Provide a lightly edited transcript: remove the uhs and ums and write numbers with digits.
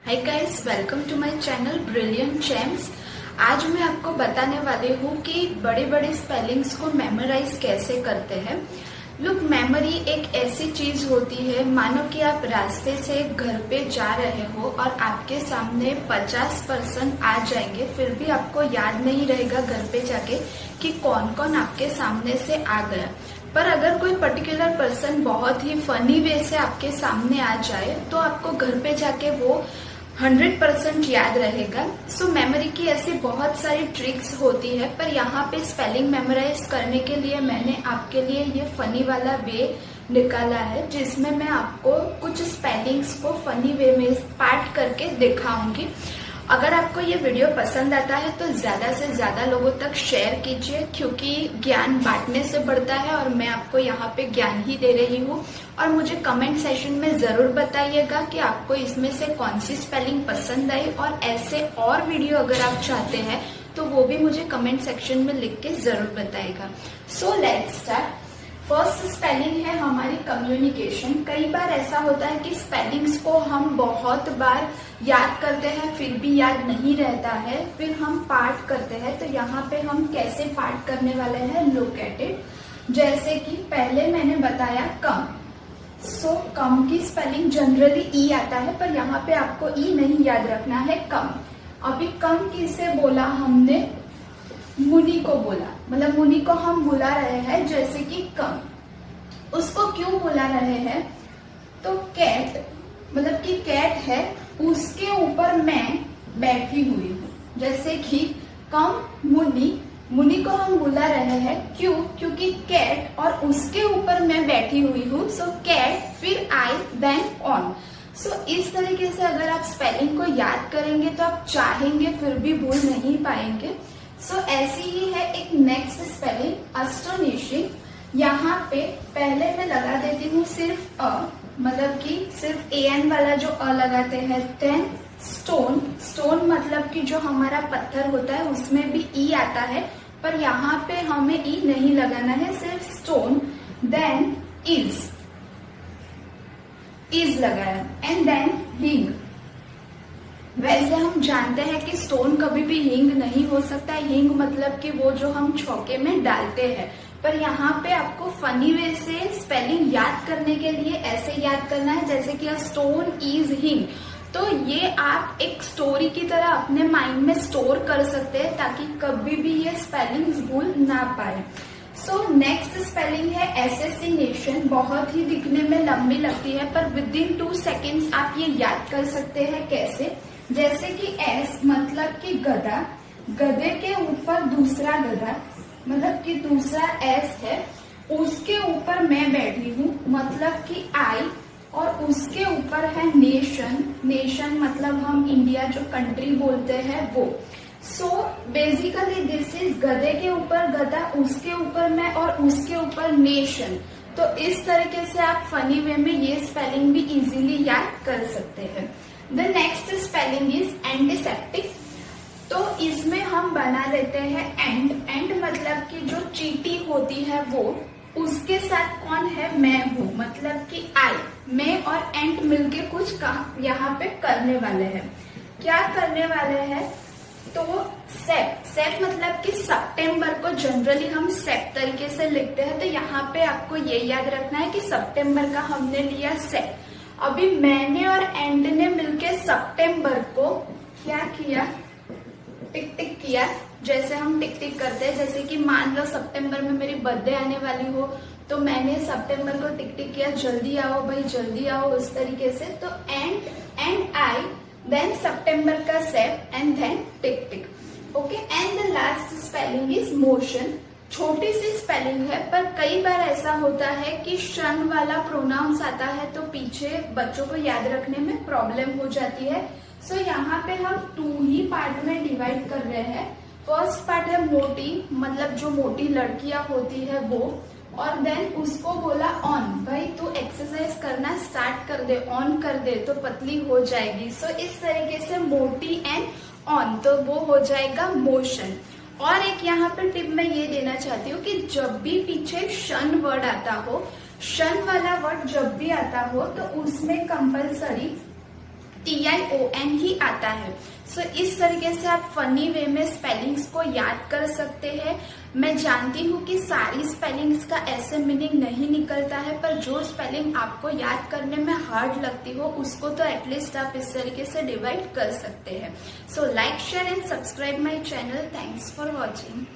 Hi guys, welcome to my channel brilliant gems. आज मैं आपको बताने वाली हूँ कि बड़े बड़े स्पेलिंग्स को मेमोराइज कैसे करते हैं। लुक, मेमोरी एक ऐसी चीज होती है, मानो कि आप रास्ते से घर पे जा रहे हो और आपके सामने 50% आ जाएंगे, फिर भी आपको याद नहीं रहेगा घर पे जाके कि कौन कौन आपके सामने से आ गया। पर अगर कोई पर्टिकुलर पर्सन बहुत ही फनी वे से आपके सामने आ जाए तो आपको घर पे जाके वो 100% याद रहेगा। सो मेमोरी की ऐसी बहुत सारी ट्रिक्स होती है, पर यहाँ पे स्पेलिंग मेमोराइज करने के लिए मैंने आपके लिए ये फनी वाला वे निकाला है, जिसमें मैं आपको कुछ स्पेलिंग्स को फनी वे में पार्ट करके दिखाऊंगी। अगर आपको ये वीडियो पसंद आता है तो ज्यादा से ज्यादा लोगों तक शेयर कीजिए, क्योंकि ज्ञान बांटने से बढ़ता है और मैं आपको यहाँ पे ज्ञान ही दे रही हूँ। और मुझे कमेंट सेशन में जरूर बताइएगा कि आपको इसमें से कौन सी स्पेलिंग पसंद आई, और ऐसे और वीडियो अगर आप चाहते हैं तो वो भी मुझे कमेंट सेक्शन में लिख के जरूर बताइएगा। So let's start. First spelling है हमारी कम्युनिकेशन। कई बार ऐसा होता है कि स्पेलिंग्स को हम बहुत बार याद करते हैं फिर भी याद नहीं रहता है, फिर हम पार्ट करते हैं। तो यहाँ पे हम कैसे पार्ट करने वाले हैं, लुक एट इट। जैसे कि पहले मैंने बताया कम। सो कम की स्पेलिंग जनरली ई आता है, पर यहाँ पे आपको ई नहीं याद रखना है, कम। अभी कम किसे बोला हमने, मुनि को बोला, मतलब मुनि को हम बुला रहे हैं, जैसे कि कम। उसको क्यों बुला रहे हैं, तो कैट, मतलब कि कैट है, उसके ऊपर मैं बैठी हुई हूँ। जैसे कि कम मुनि, मुनि को हम बुला रहे हैं, क्यों, क्योंकि कैट और उसके ऊपर मैं बैठी हुई हूँ। सो कैट, फिर आई, देन ऑन। सो इस तरीके से अगर आप स्पेलिंग को याद करेंगे तो आप चाहेंगे फिर भी भूल नहीं पाएंगे। सो ऐसी ही है एक नेक्स्ट स्पेलिंग, अस्टोनिशिंग। यहाँ पे पहले मैं लगा देती हूँ सिर्फ अ, मतलब कि सिर्फ एन वाला जो अ लगाते हैं। देन स्टोन, स्टोन मतलब कि जो हमारा पत्थर होता है उसमें भी ई आता है, पर यहाँ पे हमें ई नहीं लगाना है, सिर्फ स्टोन। देन इज लगाया, एंड देन हिंग। वैसे हम जानते हैं कि स्टोन कभी भी हिंग नहीं हो सकता है। हिंग मतलब कि वो जो हम छौके में डालते हैं, पर यहाँ पे आपको फनी वे से स्पेलिंग याद करने के लिए ऐसे याद करना है, जैसे कि स्टोन इज हिंग। तो ये आप एक स्टोरी की तरह अपने माइंड में स्टोर कर सकते हैं, ताकि कभी भी ये स्पेलिंग्स भूल ना पाए। सो नेक्स्ट स्पेलिंग है एसेसिनेशन। बहुत ही दिखने में लंबी लगती है, पर विद इन 2 सेकेंड्स आप ये याद कर सकते हैं। कैसे, जैसे कि एस मतलब कि गधा, गधे के ऊपर दूसरा गधा, मतलब कि दूसरा एस है, उसके ऊपर मैं बैठी हूँ, मतलब कि आई, और उसके ऊपर है नेशन। नेशन मतलब हम इंडिया जो कंट्री बोलते हैं वो। सो बेसिकली दिस इज गधे के ऊपर गधा, उसके ऊपर मैं, और उसके ऊपर नेशन। तो इस तरीके से आप फनी वे में ये स्पेलिंग भी इजीली याद कर सकते हैं। The next spelling is antiseptic. तो इसमें हम बना लेते हैं एंड। एंड मतलब कि जो चींटी होती है वो, उसके साथ कौन है, मैं हूँ, मतलब कि आई। मैं और एंड मिलके कुछ काम यहाँ पे करने वाले हैं। क्या करने वाले हैं, तो सेप। सेप मतलब कि सितंबर को जनरली हम सेप तरीके से लिखते हैं, तो यहाँ पे आपको ये याद रखना है कि सितंबर का हमने लिया सेप। अभी मैंने और एंड ने मिलके सितंबर को क्या किया, टिक टिक किया। जैसे हम टिक टिक करते हैं, जैसे कि मान लो सितंबर में मेरी बर्थडे आने वाली हो, तो मैंने सितंबर को टिक टिक किया, जल्दी आओ भाई जल्दी आओ, उस तरीके से। तो एंड आई, देन सितंबर का sep, and then tick tick. Okay, and the last spelling is motion. छोटी सी स्पेलिंग है, पर कई बार ऐसा होता है कि शन वाला प्रोनाउंस आता है, तो पीछे बच्चों को याद रखने में प्रॉब्लम हो जाती है। सो यहाँ पे हम 2 ही पार्ट में डिवाइड कर रहे हैं। फर्स्ट पार्ट है मोटी, मतलब जो मोटी लड़कियां होती है वो, और देन उसको बोला ऑन, भाई तू एक्सरसाइज करना स्टार्ट कर दे, ऑन कर दे तो पतली हो जाएगी। सो इस तरीके से मोटी एंड ऑन, तो वो हो जाएगा मोशन। और एक यहाँ पे टिप मैं ये देना चाहती हूँ कि जब भी पीछे शन वर्ड आता हो, शन वाला वर्ड जब भी आता हो, तो उसमें कंपलसरी TION ही आता है। सो इस तरीके से आप फनी वे में स्पेलिंग्स को याद कर सकते हैं। मैं जानती हूँ कि सारी स्पेलिंग्स का ऐसे मीनिंग नहीं निकलता है, पर जो स्पेलिंग आपको याद करने में हार्ड लगती हो उसको तो एटलीस्ट आप इस तरीके से डिवाइड कर सकते हैं। So like, share and subscribe my channel. Thanks for watching.